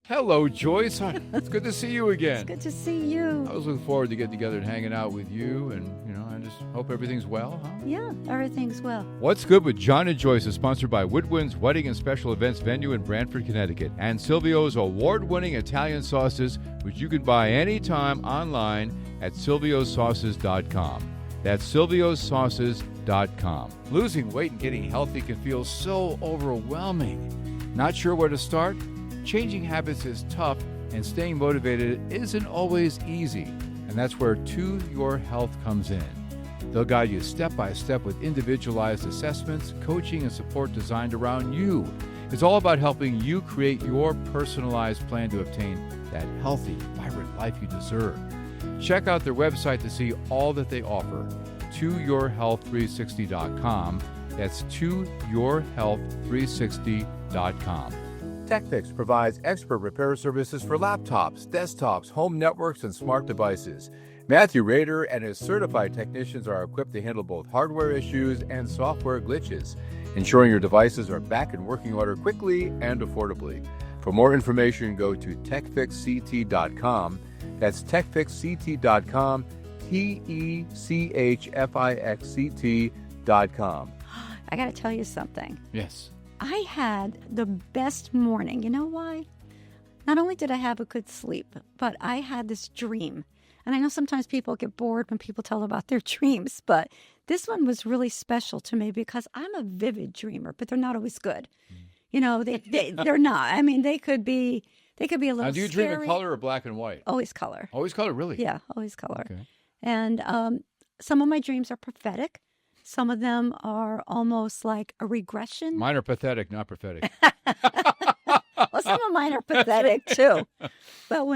Hello, Joyce. It's good to see you again. It's good to see you. I was looking forward to getting together and hanging out with you, and I just hope everything's well, huh? Yeah, everything's well. What's Good with John and Joyce is sponsored by Woodwinds Wedding and Special Events Venue in Brantford, Connecticut, and Silvio's award-winning Italian sauces, which you can buy anytime online at silviosauces.com. That's silviosauces.com. Losing weight and getting healthy can feel so overwhelming. Not sure where to start? Changing habits is tough, and staying motivated isn't always easy. And that's where To Your Health comes in. They'll guide you step by step with individualized assessments, coaching, and support designed around you. It's all about helping you create your personalized plan to obtain that healthy, vibrant life you deserve. Check out their website to see all that they offer. ToYourHealth360.com. That's ToYourHealth360.com. TechFix provides expert repair services for laptops, desktops, home networks, and smart devices. Matthew Rader and his certified technicians are equipped to handle both hardware issues and software glitches, ensuring your devices are back in working order quickly and affordably. For more information, go to techfixct.com. That's techfixct.com, TECHFIXCT.com. I got to tell you something. Yes. I had the best morning. You know why? Not only did I have a good sleep, but I had this dream. And I know sometimes people get bored when people tell about their dreams, but this one was really special to me because I'm a vivid dreamer, but they're not always good. They're not. I mean, they could be a little Now, do you scary. dream in color or black and white? Always color. Always color, really? Yeah, always color. Okay. And some of my dreams are prophetic. Some of them are almost like a regression. Mine are pathetic, not prophetic. Well, some of mine are pathetic too. But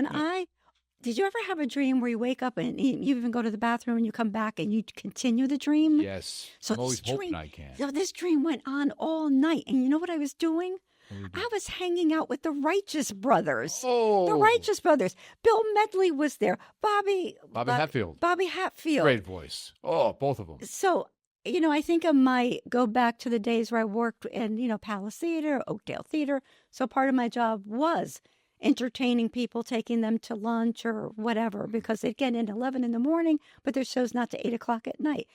did you ever have a dream where you wake up and you even go to the bathroom and you come back and you continue the dream? Yes. So I'm always hoping I can. So this dream went on all night. And you know what I was doing? I was hanging out with the Righteous Brothers. Oh. The Righteous Brothers. Bill Medley was there. Bobby Hatfield. Bobby Hatfield. Great voice. Oh, both of them. So, I think I might go back to the days where I worked in, Palace Theater, Oakdale Theater. So part of my job was entertaining people, taking them to lunch or whatever, because they'd get in 11 in the morning, but their show's not to 8 o'clock at night.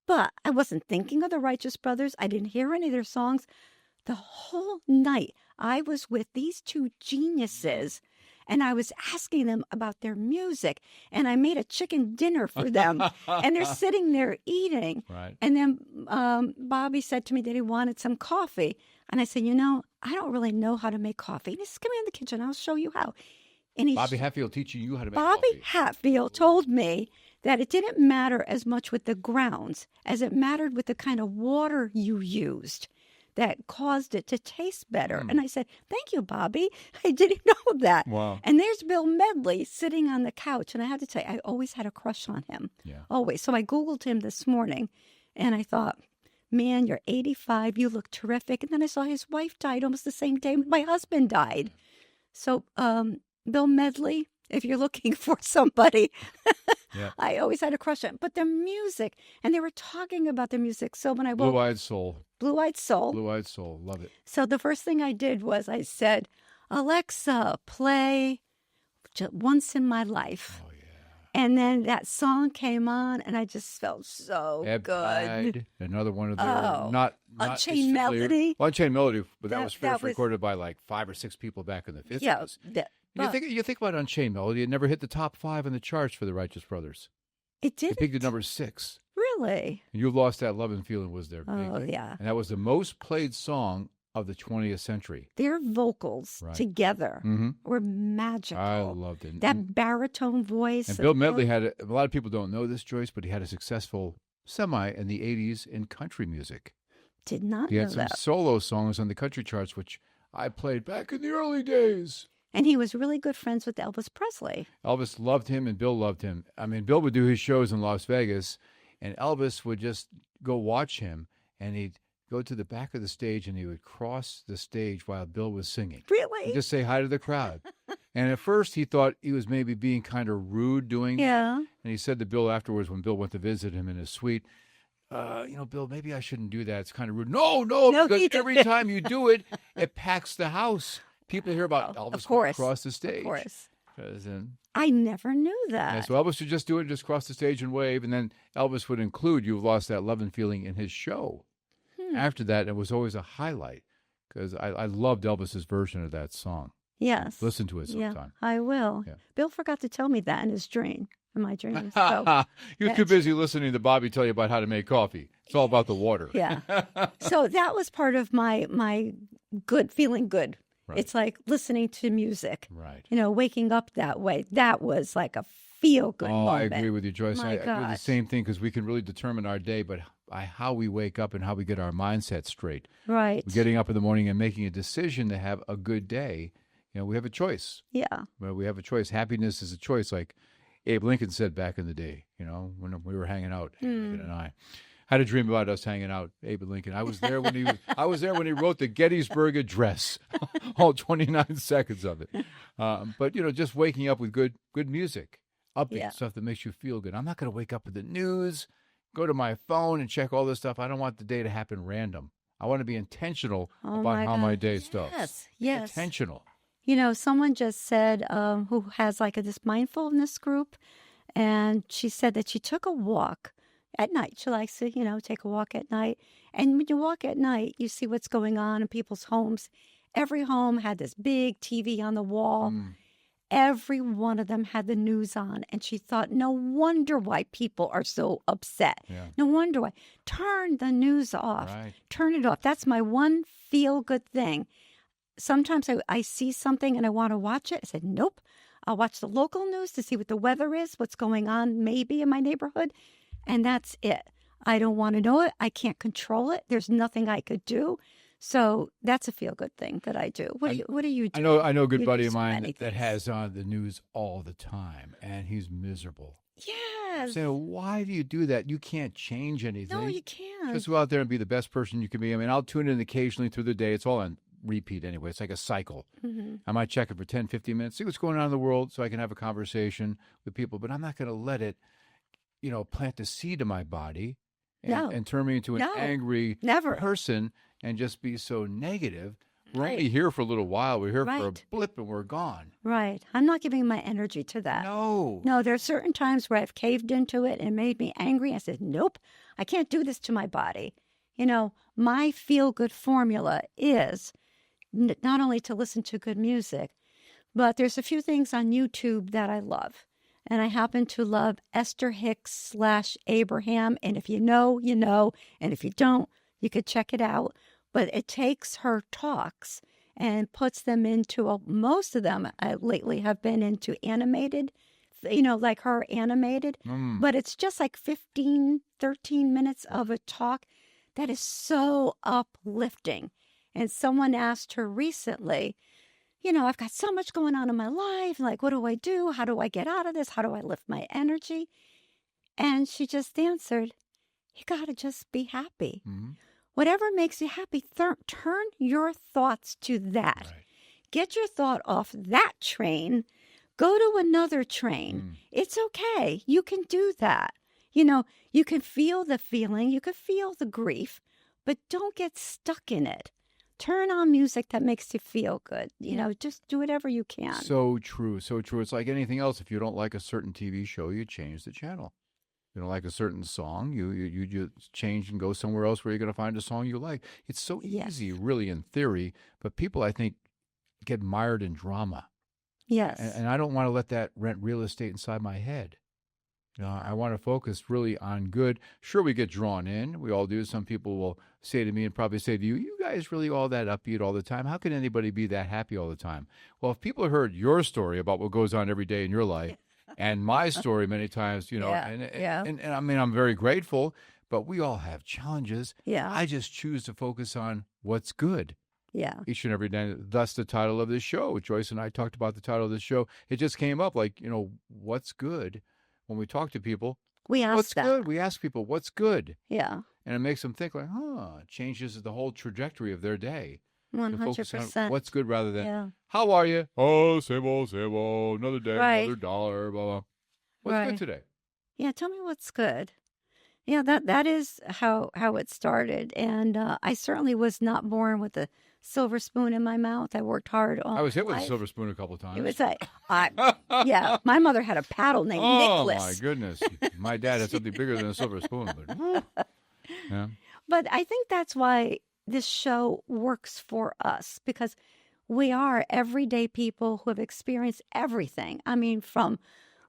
But I wasn't thinking of the Righteous Brothers. I didn't hear any of their songs. The whole night I was with these two geniuses, and I was asking them about their music, and I made a chicken dinner for them, and they're sitting there eating. Right. And then Bobby said to me that he wanted some coffee, and I said, I don't really know how to make coffee. And he said, come in the kitchen, I'll show you how. And Bobby Hatfield teaching you how to make Bobby coffee. Hatfield told me that it didn't matter as much with the grounds as it mattered with the kind of water you used that caused it to taste better. And I said, thank you, Bobby. I didn't know that. Wow. And there's Bill Medley sitting on the couch. And I have to tell you, I always had a crush on him. Yeah. Always. So I Googled him this morning, and I thought, man, you're 85. You look terrific. And then I saw his wife died almost the same day my husband died. So Bill Medley, if you're looking for somebody, Yeah. I always had a crush on him. But the music, and they were talking about the music. So when I woke Blue-Eyed Soul. Blue-Eyed Soul. Blue-Eyed Soul. Love it. So the first thing I did was I said, Alexa, play Once in My Life. Oh, yeah. And then that song came on, and I just felt so Ebb good. Tide, another one of their Oh, not Unchained Melody. Well, Unchained Melody, but that That was was- first recorded by like 5 or 6 people back in the 50s. Yeah. You think about Unchained Melody, it never hit the top 5 in the charts for the Righteous Brothers. It It did. peaked at number 6. Really? And You Lost That Love and Feeling was their big. Oh, yeah. And that was the most played song of the 20th century. Their vocals Right. together Mm-hmm. were magical. I loved it. That baritone voice. And of Bill Medley had a lot of people don't know this, Joyce, but he had a successful semi in the 80s in country music. Did not He know had some that. solo songs on the country charts, which I played back in the early days. And he was really good friends with Elvis Presley. Elvis loved him and Bill loved him. I mean, Bill would do his shows in Las Vegas, and Elvis would just go watch him, and he'd go to the back of the stage, and he would cross the stage while Bill was singing. Really? And just say hi to the crowd. And at first, he thought he was maybe being kind of rude doing that. Yeah. And he said to Bill afterwards when Bill went to visit him in his suite, Bill, maybe I shouldn't do that. It's kind of rude. No, No, because he didn't. every time you do it, it packs the house. people hear about Oh, Elvis of course. across the stage. Of course. 'Cause, I never knew yeah, that. so Elvis would just do it, just cross the stage and wave, and then Elvis would include "You've Lost That Lovin' Feeling" in his show. After that, it was always a highlight because I loved Elvis's version of that song. Yes. Listen to it Yeah, sometime. I will. Yeah. Bill forgot to tell me that in my dreams. So, You're too busy listening to Bobby tell you about how to make coffee. It's all about the water. yeah. So that was part of my good, feeling good. Right. It's like listening to music. Right. Waking up that way. That was like a feel-good moment. I agree with you, Joyce. My I do the gosh. same thing because we can really determine our day, but by how we wake up and how we get our mindset straight. Right. Getting up in the morning and making a decision to have a good day, we have a choice. Yeah. Well, we have a choice. Happiness is a choice, like Abe Lincoln said back in the day, when we were hanging out, Abe Lincoln and I. I had a dream about us hanging out, Abe Lincoln. I was there when he wrote the Gettysburg Address, all 29 seconds of it. But just waking up with good music, upbeat stuff that makes you feel good. I'm not going to wake up with the news, go to my phone and check all this stuff. I don't want the day to happen random. I want to be intentional about how my day starts. Yes. Intentional. Someone just said who has like this mindfulness group, and she said that she took a walk at night. She likes to, take a walk at night. And when you walk at night, you see what's going on in people's homes. Every home had this big TV on the wall. Every one of them had the news on. And she thought, no wonder why people are so upset. Yeah. No wonder why. Turn the news off. Right. Turn it off. That's my one feel-good thing. Sometimes I see something and I want to watch it. I said, nope. I'll watch the local news to see what the weather is, what's going on maybe in my neighborhood. And that's it. I don't want to know it. I can't control it. There's nothing I could do. So that's a feel-good thing that I do. What do you do? I know a good You buddy do of so mine many that things. has on the news all the time, and he's miserable. Yes. So why do you do that? You can't change anything. No, you can't. Just go out there and be the best person you can be. I mean, I'll tune in occasionally through the day. It's all on repeat anyway. It's like a cycle. I might check it for 10, 15 minutes, see what's going on in the world so I can have a conversation with people. But I'm not going to let it, plant a seed in my body and turn me into an angry person and just be so negative. We're only here for a little while. We're here for a blip and we're gone. Right. I'm not giving my energy to that. No. No, there are certain times where I've caved into it and made me angry. I said, nope, I can't do this to my body. My feel-good formula is not only to listen to good music, but there's a few things on YouTube that I love. And I happen to love Esther Hicks / Abraham. And if you know, you know. And if you don't, you could check it out. But it takes her talks and puts them into, most of them lately have been into animated, like her animated. But it's just like 15, 13 minutes of a talk that is so uplifting. And someone asked her recently, I've got so much going on in my life. Like, what do I do? How do I get out of this? How do I lift my energy? And she just answered, you got to just be happy. Whatever makes you happy, turn your thoughts to that. Right. Get your thought off that train. Go to another train. It's okay. You can do that. You can feel the feeling. You can feel the grief, but don't get stuck in it. Turn on music that makes you feel good. Just do whatever you can. So true. So true. It's like anything else. If you don't like a certain TV show, you change the channel. You don't like a certain song, you just change and go somewhere else where you're going to find a song you like. It's so easy, really, in theory. But people, I think, get mired in drama. Yes. And I don't want to let that rent real estate inside my head. I want to focus really on good. Sure, we get drawn in. We all do. Some people will say to me and probably say to you, you guys really all that upbeat all the time? How can anybody be that happy all the time? Well, if people heard your story about what goes on every day in your life and my story many times, and I mean, I'm very grateful, but we all have challenges. Yeah. I just choose to focus on what's good. Yeah. Each and every day. Thus the title of this show. Joyce and I talked about the title of this show. It just came up like, what's good? When we talk to people, we ask what's that. good? We ask people, what's good? Yeah. And it makes them think like, it changes the whole trajectory of their day. 100%. What's good rather than, how are you? Oh, same old, another day, another dollar, blah, blah. What's good today? Yeah, tell me what's good. Yeah, that is how it started. And I certainly was not born with a silver spoon in my mouth. I worked hard all I was hit my with a life. silver spoon a couple times. It was yeah. My mother had a paddle named Oh, Nicholas. my goodness. My dad had something bigger than a silver spoon. But, woo. Yeah. But I think that's why this show works for us, because we are everyday people who have experienced everything. I mean, from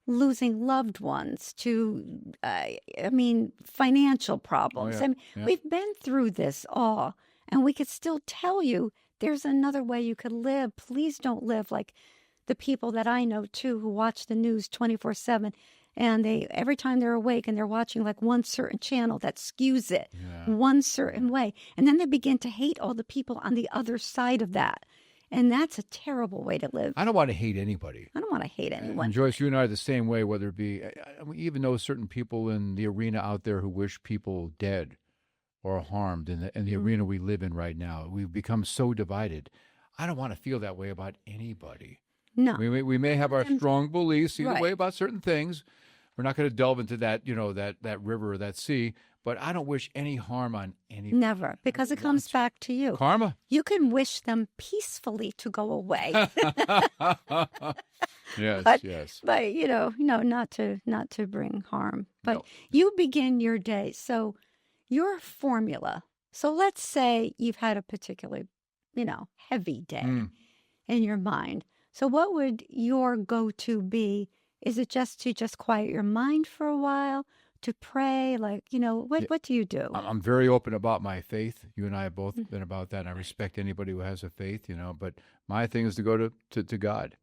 losing loved ones to, financial problems. Oh, yeah. I mean, Yeah. we've been through this all, and we could still tell you there's another way you could live. Please don't live like the people that I know, too, who watch the news 24/7. And every time they're awake and they're watching like one certain channel that skews it one certain way. And then they begin to hate all the people on the other side of that. And that's a terrible way to live. I don't want to hate anybody. I don't want to hate anyone. And Joyce, you and I are the same way, whether it be, we even know certain people in the arena out there who wish people dead or harmed in the arena we live in right now. We've become so divided. I don't want to feel that way about anybody. No. We may have our strong beliefs either Right. way about certain things. We're not going to delve into that, that river or that sea, but I don't wish any harm on anybody. Never, because it comes back to you. Karma? You can wish them peacefully to go away. Yes, but, yes. But not to bring harm. But No. you begin your day. So your formula. So let's say you've had a particularly, heavy day in your mind. So what would your go-to be? Is it just to quiet your mind for a while, to pray? Like, what do you do? I'm very open about my faith. You and I have both been about that. And I respect anybody who has a faith, but my thing is to go to God.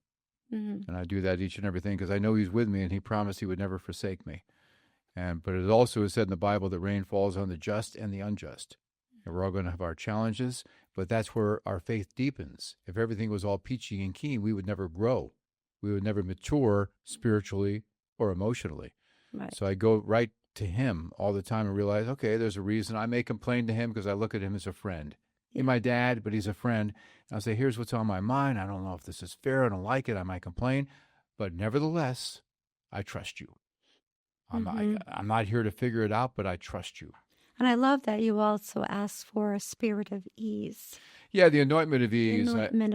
Mm-hmm. And I do that each and everything because I know he's with me and he promised he would never forsake me. But it also is said in the Bible that rain falls on the just and the unjust. And we're all going to have our challenges, but that's where our faith deepens. If everything was all peachy and keen, we would never grow. We would never mature spiritually or emotionally. Right. So I go right to him all the time and realize, okay, there's a reason. I may complain to him because I look at him as a friend. He's my dad, but he's a friend. And I'll say, here's what's on my mind. I don't know if this is fair. I don't like it. I might complain. But nevertheless, I trust you. I'm not here to figure it out, but I trust you. And I love that you also ask for a spirit of ease. Yeah, the anointment of ease.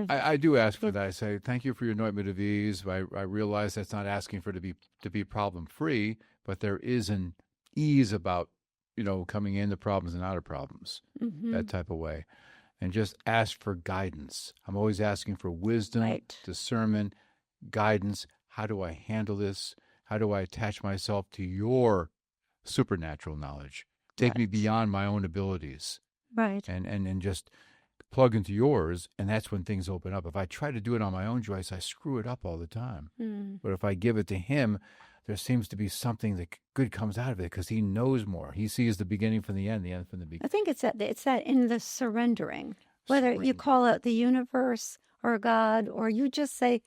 I do ask for that. I say, thank you for your anointment of ease. I realize that's not asking for to be problem-free, but there is an ease about, coming into problems and out of problems, that type of way. And just ask for guidance. I'm always asking for wisdom, discernment, guidance. How do I handle this? How do I attach myself to your supernatural knowledge? Take me beyond my own abilities. Right. And just plug into yours, and that's when things open up. If I try to do it on my own, Joyce, I screw it up all the time. But if I give it to him, there seems to be something that good comes out of it because he knows more. He sees the beginning from the end from the beginning. I think it's that in the surrendering, whether you call it the universe or God, or you just say,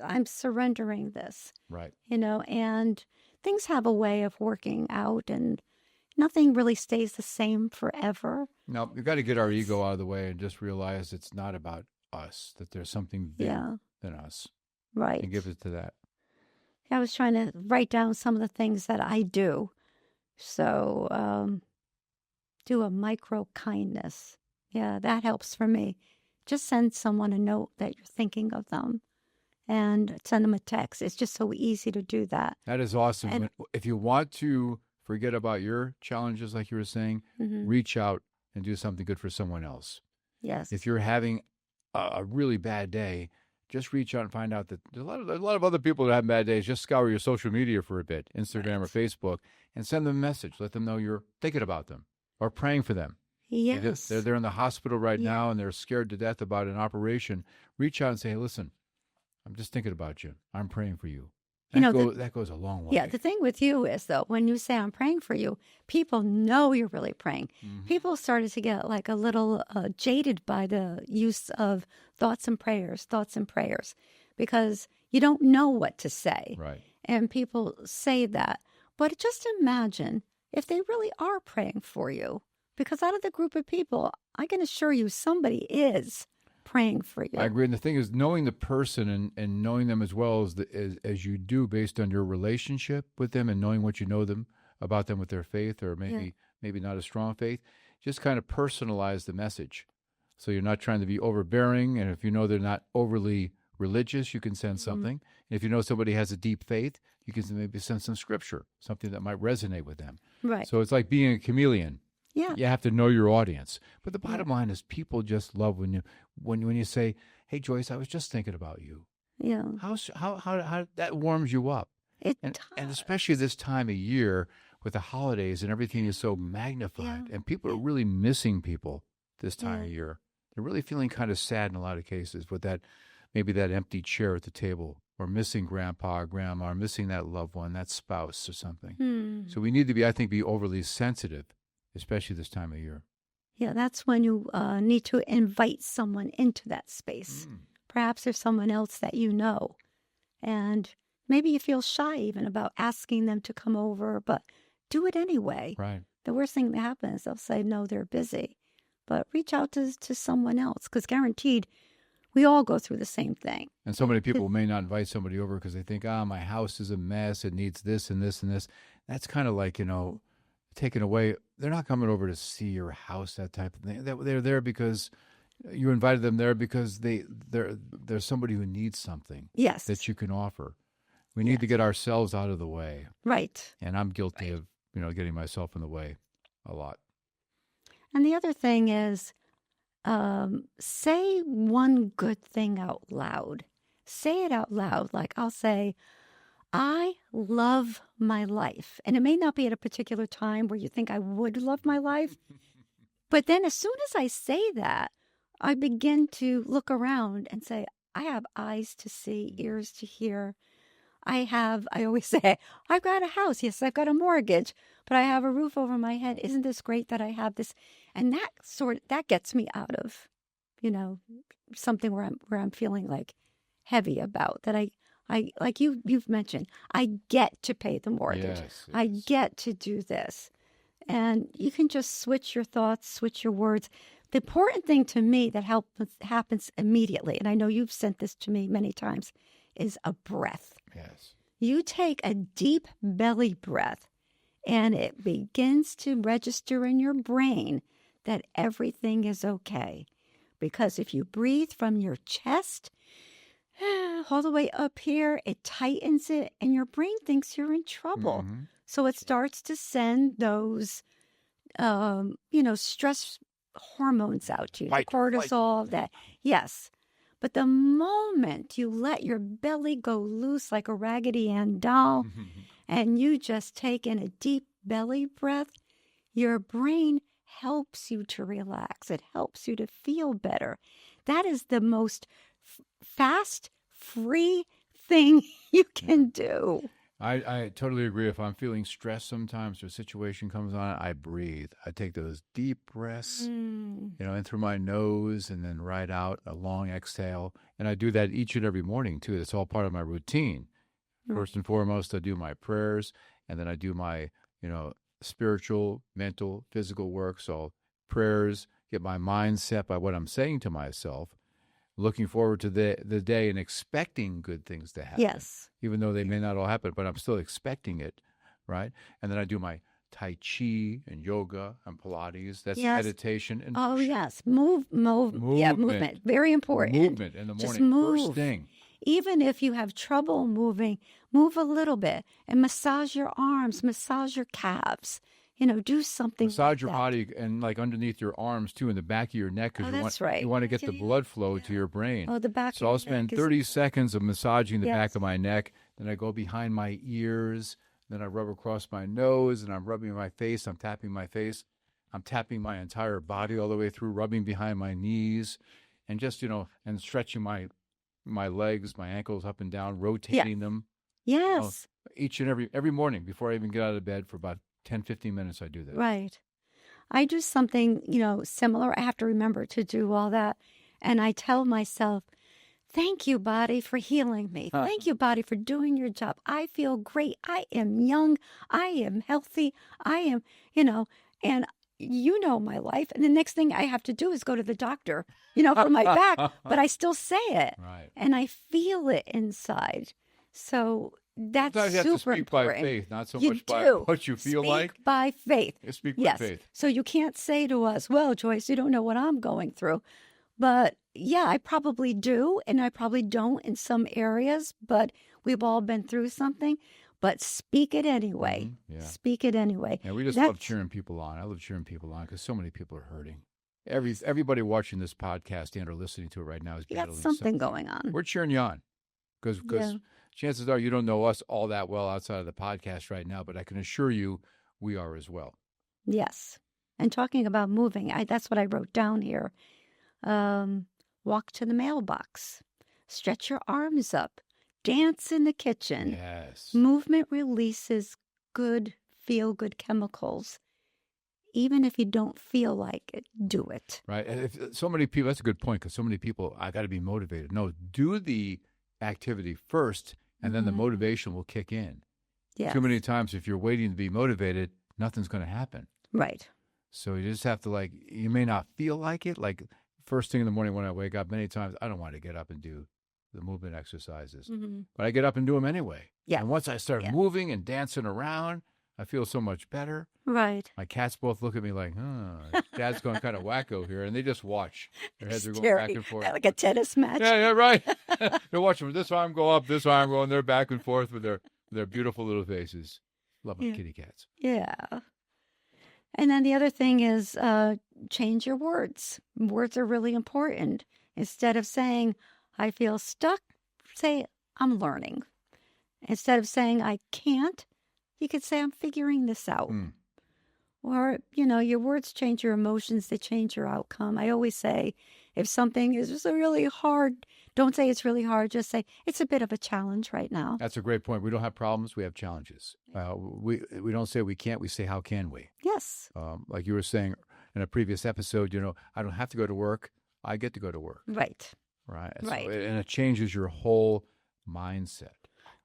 I'm surrendering this. Right. And things have a way of working out, and nothing really stays the same forever. No, we've got to get our ego out of the way and just realize it's not about us, that there's something bigger than us. Right. And give it to that. I was trying to write down some of the things that I do. So, do a micro kindness. Yeah, that helps for me. Just send someone a note that you're thinking of them and send them a text. It's just so easy to do that. That is awesome. And if you want to forget about your challenges, like you were saying, reach out and do something good for someone else. Yes. If you're having a really bad day, just reach out and find out that there's a lot of other people that have bad days. Just scour your social media for a bit, Instagram or Facebook, and send them a message. Let them know you're thinking about them or praying for them. Yes. They're in the hospital right now and they're scared to death about an operation. Reach out and say, hey, listen, I'm just thinking about you. I'm praying for you. That goes a long way. Yeah, the thing with you is, though, when you say I'm praying for you, people know you're really praying. People started to get like a little jaded by the use of thoughts and prayers, because you don't know what to say. Right. And people say that. But just imagine if they really are praying for you, because out of the group of people, I can assure you somebody is praying for you. I agree. And the thing is, knowing the person and knowing them as well as you do based on your relationship with them and knowing what you know about them with their faith or maybe not a strong faith, just kind of personalize the message. So you're not trying to be overbearing. And if you know they're not overly religious, you can send something. And if you know somebody has a deep faith, you can maybe send some scripture, something that might resonate with them. Right. So it's like being a chameleon. Yeah. You have to know your audience. But the bottom line is people just love when you say, "Hey Joyce, I was just thinking about you." Yeah. How that warms you up. It And does. especially this time of year with the holidays and everything is so magnified. Yeah. And people are really missing people this time Yeah. of year. They're really feeling kind of sad in a lot of cases with maybe that empty chair at the table, or missing grandpa or grandma, or missing that loved one, that spouse or something. So we need to be overly sensitive, especially this time of year. Yeah, that's when you need to invite someone into that space. Perhaps there's someone else that you know. And maybe you feel shy even about asking them to come over, but do it anyway. Right. The worst thing that happens, they'll say, no, they're busy. But reach out to someone else, because guaranteed, we all go through the same thing. And so many people may not invite somebody over because they think, my house is a mess. It needs this and this and this. That's kind of like, taken away. They're not coming over to see your house, that type of thing. They're there because you invited them there because there's somebody who needs something that you can offer. We need to get ourselves out of the way. Right. And I'm guilty of, getting myself in the way a lot. And the other thing is, say one good thing out loud. Say it out loud. Like I'll say, I love my life. And it may not be at a particular time where you think I would love my life. But then as soon as I say that, I begin to look around and say, I have eyes to see, ears to hear. I always say, I've got a house. Yes, I've got a mortgage, but I have a roof over my head. Isn't this great that I have this? And that gets me out of, something where I'm feeling like heavy about that. I like you've mentioned, I get to pay the mortgage. Yes. I get to do this. And you can just switch your thoughts, switch your words. The important thing to me that happens immediately, and I know you've sent this to me many times, is a breath. Yes. You take a deep belly breath, and it begins to register in your brain that everything is okay. Because if you breathe from your chest all the way up here, it tightens it, and your brain thinks you're in trouble. Mm-hmm. So it starts to send those, stress hormones out to you, cortisol, that, yes. But the moment you let your belly go loose like a Raggedy Ann doll, and you just take in a deep belly breath, your brain helps you to relax. It helps you to feel better. That is the most fast, free thing you can do. I totally agree. If I'm feeling stressed sometimes or a situation comes on, I breathe. I take those deep breaths, in through my nose and then right out, a long exhale. And I do that each and every morning, too. It's all part of my routine. First and foremost, I do my prayers, and then I do my, spiritual, mental, physical work. So prayers, get my mind set by what I'm saying to myself, looking forward to the day and expecting good things to happen. Yes. Even though they may not all happen, but I'm still expecting it, right? And then I do my Tai Chi and yoga and Pilates. That's meditation. And yes. Movement. Yeah, movement. Very important. Movement in the morning. Just move. First thing. Even if you have trouble moving, move a little bit and massage your arms, massage your calves. Do something. Massage your body and like underneath your arms too, in the back of your neck, because you want to get the blood flow to your brain. Oh, the back. So I'll spend 30 seconds of massaging the back of my neck. Then I go behind my ears. Then I rub across my nose, and I'm rubbing my face. I'm tapping my face. I'm tapping my entire body all the way through, rubbing behind my knees, and just and stretching my legs, my ankles up and down, rotating them. Yes. Each and every morning before I even get out of bed for about 10, 15 minutes, I do that. Right. I do something, similar. I have to remember to do all that. And I tell myself, thank you, body, for healing me. Thank you, body, for doing your job. I feel great. I am young. I am healthy. I am, and my life. And the next thing I have to do is go to the doctor, for my back. But I still say it. Right. And I feel it inside. So that's sometimes you have to speak important. By faith, not so You much by do. what you feel like. Speak by faith. Speak by Yes. faith. So you can't say to us, well, Joyce, you don't know what I'm going through. But yeah, I probably do, and I probably don't in some areas, but we've all been through something. But speak it anyway. Yeah. Speak it anyway. Yeah, we just love cheering people on. I love cheering people on because so many people are hurting. Everybody watching this podcast and or listening to it right now is you battling got something going on. We're cheering you on because chances are you don't know us all that well outside of the podcast right now, but I can assure you we are as well. Yes. And talking about moving, that's what I wrote down here. Walk to the mailbox. Stretch your arms up. Dance in the kitchen. Yes. Movement releases good, feel-good chemicals. Even if you don't feel like it, do it. Right. And if so many people, that's a good point because so many people, I got to be motivated. No, do the activity first and then the motivation will kick in. Yes. Too many times if you're waiting to be motivated, nothing's going to happen. Right. So you just have to you may not feel like it. Like first thing in the morning when I wake up, many times I don't want to get up and do the movement exercises, but I get up and do them anyway. Yeah. And once I start moving and dancing around, I feel so much better. Right. My cats both look at me like, Dad's going kind of wacko here. And they just watch. Their heads are going back and forth. Like a tennis match. Yeah, right. They're watching this arm go up, this arm go, and they're back and forth with their beautiful little faces. Love my kitty cats. Yeah. And then the other thing is change your words. Words are really important. Instead of saying, I feel stuck, say, I'm learning. Instead of saying, I can't, you could say, I'm figuring this out. Or, your words change your emotions. They change your outcome. I always say, if something is just really hard, don't say it's really hard. Just say, it's a bit of a challenge right now. That's a great point. We don't have problems. We have challenges. We don't say we can't. We say, how can we? Yes. Like you were saying in a previous episode, I don't have to go to work. I get to go to work. Right. Right. Right. So, and it changes your whole mindset.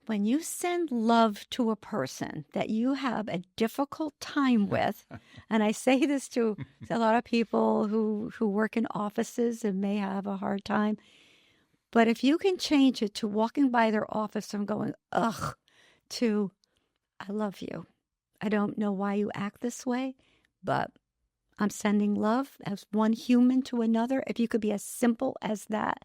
When you send love to a person that you have a difficult time with, and I say this to a lot of people who work in offices and may have a hard time, but if you can change it to walking by their office from going, ugh, to, I love you. I don't know why you act this way, but I'm sending love as one human to another. If you could be as simple as that,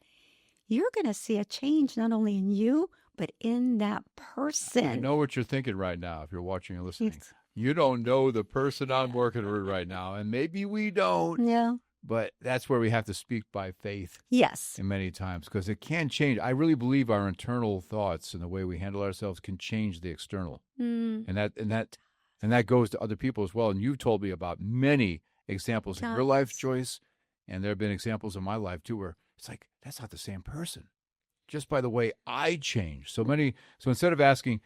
you're going to see a change not only in you, but in that person. I know what you're thinking right now if you're watching and listening. Yes. You don't know the person I'm working with right now, and maybe we don't. Yeah. But that's where we have to speak by faith. Yes. And many times, because it can change. I really believe our internal thoughts and the way we handle ourselves can change the external. And that goes to other people as well. And you've told me about many examples in your life, Joyce, and there have been examples in my life too where it's like, that's not the same person. Just by the way I change. So instead of asking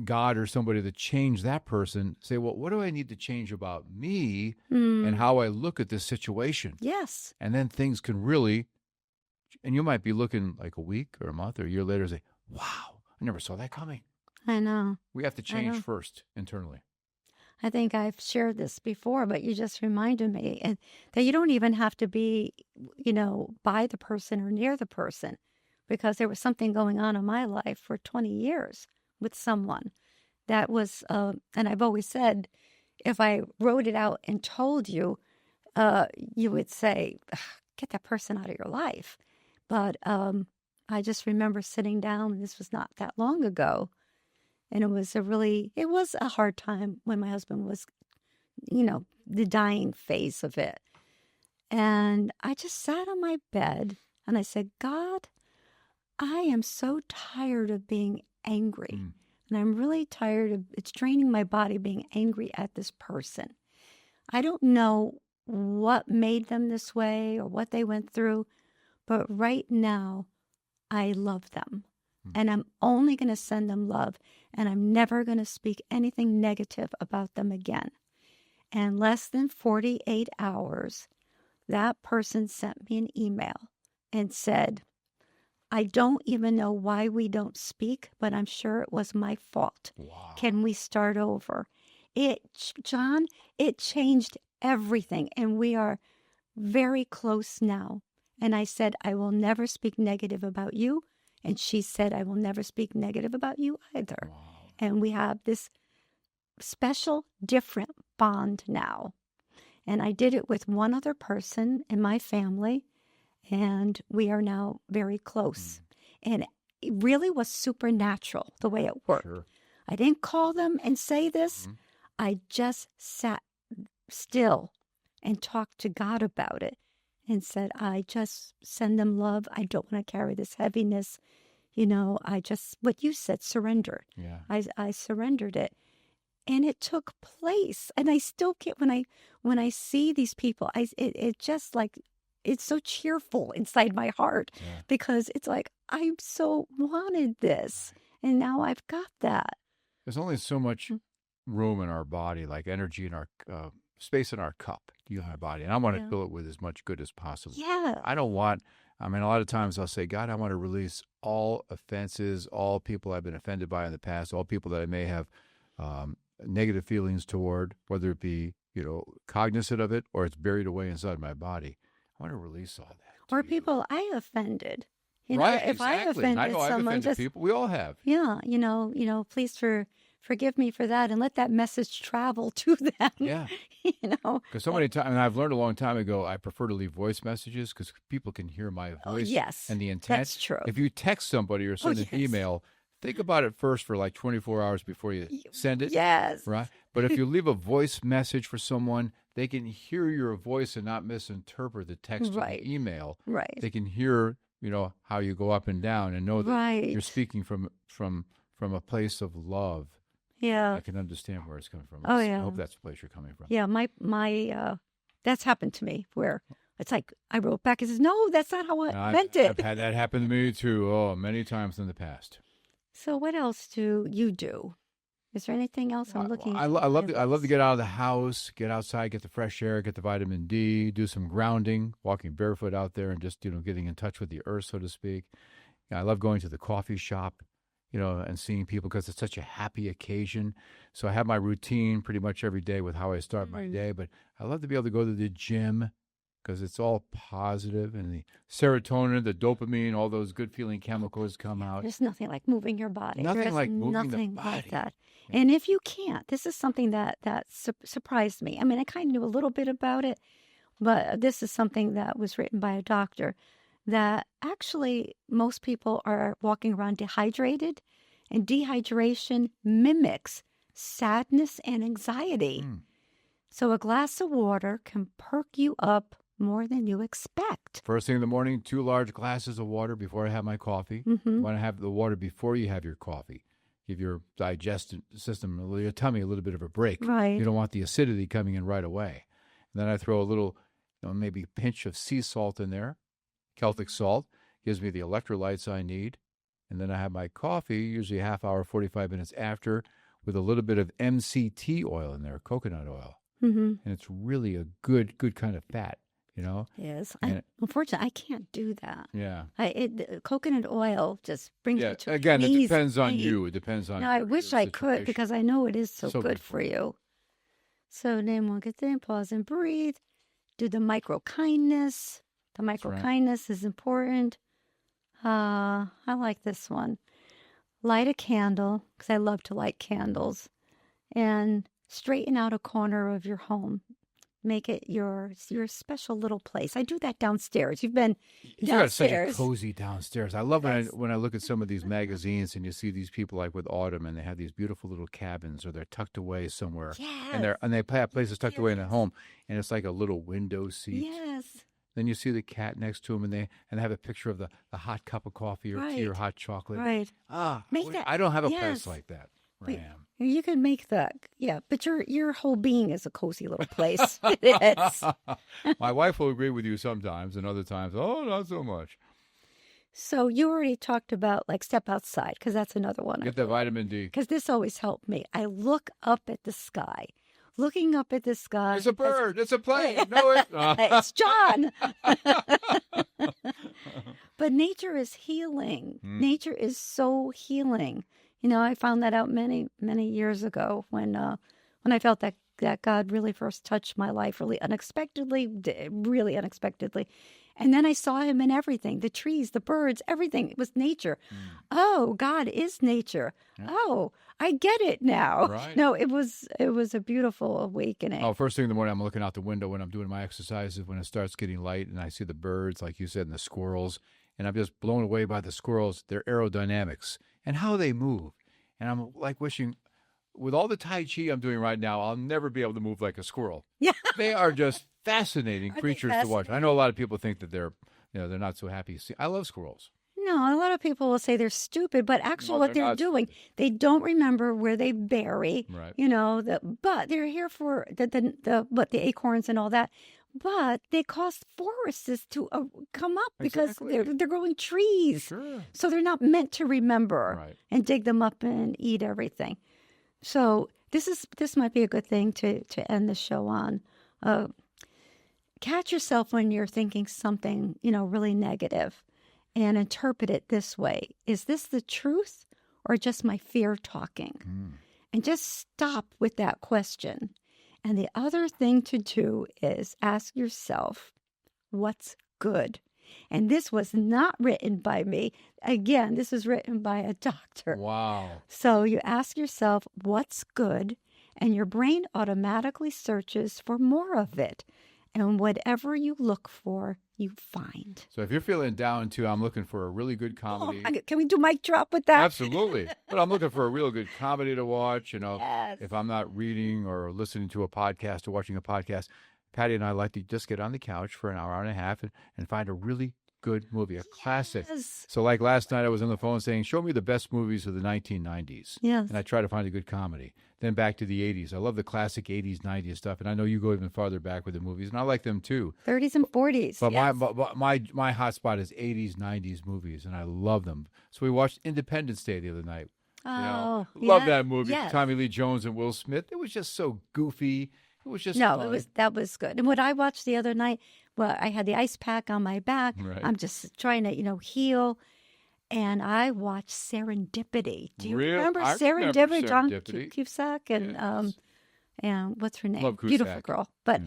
God or somebody to change that person, say, well, what do I need to change about me and how I look at this situation? Yes. And then things can really, and you might be looking like a week or a month or a year later and say, wow, I never saw that coming. I know. We have to change first internally. I think I've shared this before, but you just reminded me that you don't even have to be, by the person or near the person, because there was something going on in my life for 20 years with someone that was, and I've always said, if I wrote it out and told you, you would say, get that person out of your life. But I just remember sitting down, and this was not that long ago, and it was a hard time when my husband was, the dying phase of it. And I just sat on my bed and I said, God, I am so tired of being angry. And I'm really tired of, it's draining my body being angry at this person. I don't know what made them this way or what they went through, but right now I love them. And I'm only going to send them love, and I'm never going to speak anything negative about them again. And less than 48 hours, that person sent me an email and said, I don't even know why we don't speak, but I'm sure it was my fault. Wow. Can we start over? John, it changed everything, and we are very close now. And I said, I will never speak negative about you. And she said, I will never speak negative about you either. Wow. And we have this special, different bond now. And I did it with one other person in my family. and we are now very close. And it really was supernatural the way it worked. Sure. I didn't call them and say this. I just sat still and talked to God about it and said, I just send them love. I don't want to carry this heaviness. I just, what you said, surrender. Yeah. I surrendered it. And it took place. And I still can't, when I see these people, it just like, it's so cheerful inside my heart because it's like, I so wanted this. And now I've got that. There's only so much room in our body, like energy in our space in our cup, my body. And I want to fill it with as much good as possible. Yeah. I don't want, a lot of times I'll say, God, I want to release all offenses, all people I've been offended by in the past, all people that I may have negative feelings toward, whether it be, cognizant of it or it's buried away inside my body. I want to release all that. Or people I offended. Right, if I exactly. offended I know I've someone, offended people. We all have. Yeah, please forgive me for that and let that message travel to them. Yeah. Because so many times, and I've learned a long time ago, I prefer to leave voice messages because people can hear my voice and the intent. That's true. If you text somebody or send an email, think about it first for like 24 hours before you send it. Yes. Right? But if you leave a voice message for someone, they can hear your voice and not misinterpret the text or the email. Right. They can hear, how you go up and down and know that you're speaking from a place of love. Yeah. I can understand where it's coming from. Oh, I hope that's the place you're coming from. Yeah, my that's happened to me where it's like I wrote back and says, no, that's not how I meant it. I've had that happen to me too, many times in the past. So what else do you do? Is there anything else I'm looking I love to get out of the house, get outside, get the fresh air, get the vitamin D, do some grounding, walking barefoot out there and just, getting in touch with the earth, so to speak. I love going to the coffee shop, and seeing people because it's such a happy occasion. So I have my routine pretty much every day with how I start my day, but I love to be able to go to the gym because it's all positive and the serotonin, the dopamine, all those good feeling chemicals come out. There's nothing like moving your body. Nothing like moving the body. Like that. Yeah. And if you can't, this is something that surprised me. I kind of knew a little bit about it, but this is something that was written by a doctor that actually most people are walking around dehydrated, and dehydration mimics sadness and anxiety. So a glass of water can perk you up more than you expect. First thing in the morning, 2 large glasses of water before I have my coffee. You want to have the water before you have your coffee. Give your digestive system, your tummy, a little bit of a break. Right. You don't want the acidity coming in right away. And then I throw a little, maybe a pinch of sea salt in there. Celtic salt gives me the electrolytes I need. And then I have my coffee, usually a half hour, 45 minutes after, with a little bit of MCT oil in there, coconut oil. And it's really a good kind of fat, Yes. Unfortunately, I can't do that. Yeah. Coconut oil just brings me to again, knees. It depends on you. It depends on Now, I wish I could because I know it is so good for you. So name one good thing, pause and breathe. Do the micro-kindness. The micro-kindness is important. I like this one. Light a candle, because I love to light candles. And straighten out a corner of your home. Make it your special little place. I do that downstairs. You've been downstairs. You got such a cozy downstairs. I love when I look at some of these magazines and you see these people like with Autumn and they have these beautiful little cabins or they're tucked away somewhere. Yes. And they have places tucked away in the home and it's like a little window seat. Yes. Then you see the cat next to them and they have a picture of the hot cup of coffee or tea or hot chocolate. Right. I don't have a place like that. Ram. You can make that, but your whole being is a cozy little place. It is. My wife will agree with you sometimes, and other times, not so much. So you already talked about step outside, because that's another one. Get the vitamin D. Because this always helped me. I look up at the sky. Looking up at the sky. It's a bird. It's a plane. No, it's John. But nature is healing. Nature is so healing. I found that out many, many years ago when I felt that God really first touched my life really unexpectedly. And then I saw him in everything, the trees, the birds, everything. It was nature. Oh, God is nature. Yeah. Oh, I get it now. Right. No, it was a beautiful awakening. Oh, first thing in the morning, I'm looking out the window when I'm doing my exercises, when it starts getting light, and I see the birds, like you said, and the squirrels, and I'm just blown away by the squirrels, their aerodynamics, and how they move. And I'm like wishing, with all the Tai Chi I'm doing right now, I'll never be able to move like a squirrel. Yeah. They are just fascinating creatures to watch. I know a lot of people think that they're not so happy. See, I love squirrels. No, a lot of people will say they're stupid, but actually what they're doing, they don't remember where they bury, Right. But they're here for the acorns and all that. But they cause forests to come up because they're growing trees. Sure. So they're not meant to remember and dig them up and eat everything. So this might be a good thing to end the show on. Catch yourself when you're thinking something, really negative, and interpret it this way. Is this the truth or just my fear talking? And just stop with that question. And the other thing to do is ask yourself, what's good? And this was not written by me. Again, this was written by a doctor. Wow. So you ask yourself, what's good? And your brain automatically searches for more of it. And whatever you look for, you find. So if you're feeling down, too, I'm looking for a really good comedy. Can we do mic drop with that? Absolutely. But I'm looking for a real good comedy to watch. Yes. If I'm not reading or listening to a podcast or watching a podcast, Patty and I like to just get on the couch for an hour and a half and find a really good movie, a classic. Yes. So like last night, I was on the phone saying, show me the best movies of the 1990s. Yes. And I try to find a good comedy. Then back to the 80s. I love the classic 80s, 90s stuff. And I know you go even farther back with the movies, and I like them too. 30s and 40s. But yes. my hot spot is 80s, 90s movies, and I love them. So we watched Independence Day the other night. Oh, love that movie. Yes. Tommy Lee Jones and Will Smith. It was just so goofy. It was just fun. That was good. And what I watched the other night, well, I had the ice pack on my back. Right. I'm just trying to, heal. And I watched Serendipity. Do you remember Serendipity? John Cusack and Yes. And what's her name? Love Cusack. Beautiful girl. But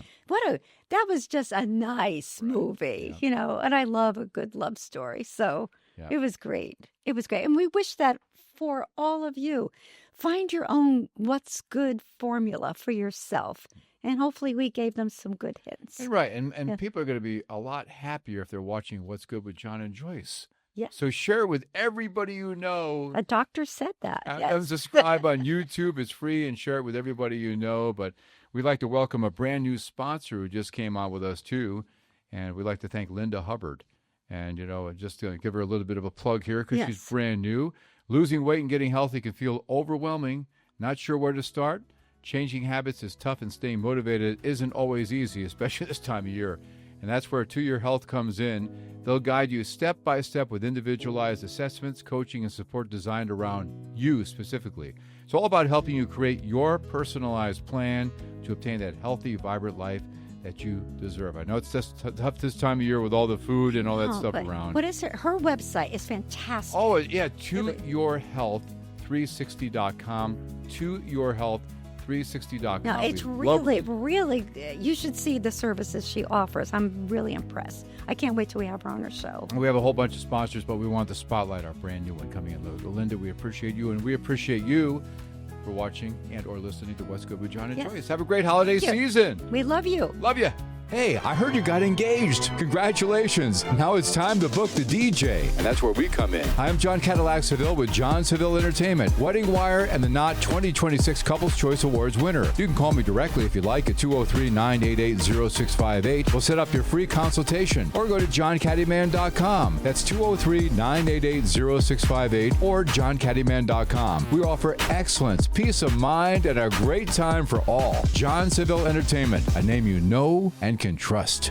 that was just a nice movie, and I love a good love story. So it was great. It was great. And we wish that for all of you. Find your own what's good formula for yourself. And hopefully we gave them some good hints. Right. And people are going to be a lot happier if they're watching What's Good with John and Joyce. Yeah. So share it with everybody you know. A doctor said that. And subscribe on YouTube. It's free, and share it with everybody you know. But we'd like to welcome a brand new sponsor who just came on with us too. And we'd like to thank Linda Hubbard. And, just to give her a little bit of a plug here because she's brand new. Losing weight and getting healthy can feel overwhelming. Not sure where to start? Changing habits is tough, and staying motivated isn't always easy, especially this time of year. And that's where To Your Health comes in. They'll guide you step by step with individualized assessments, coaching, and support designed around you specifically. It's all about helping you create your personalized plan to obtain that healthy, vibrant life that you deserve. I know it's just tough this time of year with all the food and all that stuff around. What is her website is fantastic. Oh, yeah, toyourhealth360.com, toyourhealth360.com. No, it's really, you should see the services she offers. I'm really impressed. I can't wait till we have her on our show. We have a whole bunch of sponsors, but we want to spotlight our brand new one coming in. Linda, we appreciate you, and we appreciate you for watching and or listening to What's Good with John and Joyce. Have a great holiday season. We love you. Love you. Hey, I heard you got engaged. Congratulations. Now it's time to book the DJ. And that's where we come in. I'm John Cadillac Seville with John Seville Entertainment, Wedding Wire, and the Knot 2026 Couples Choice Awards winner. You can call me directly if you'd like at 203-988-0658. We'll set up your free consultation. Or go to johncaddyman.com. That's 203-988-0658 or johncaddyman.com. We offer excellence, peace of mind, and a great time for all. John Seville Entertainment, a name you know and can trust.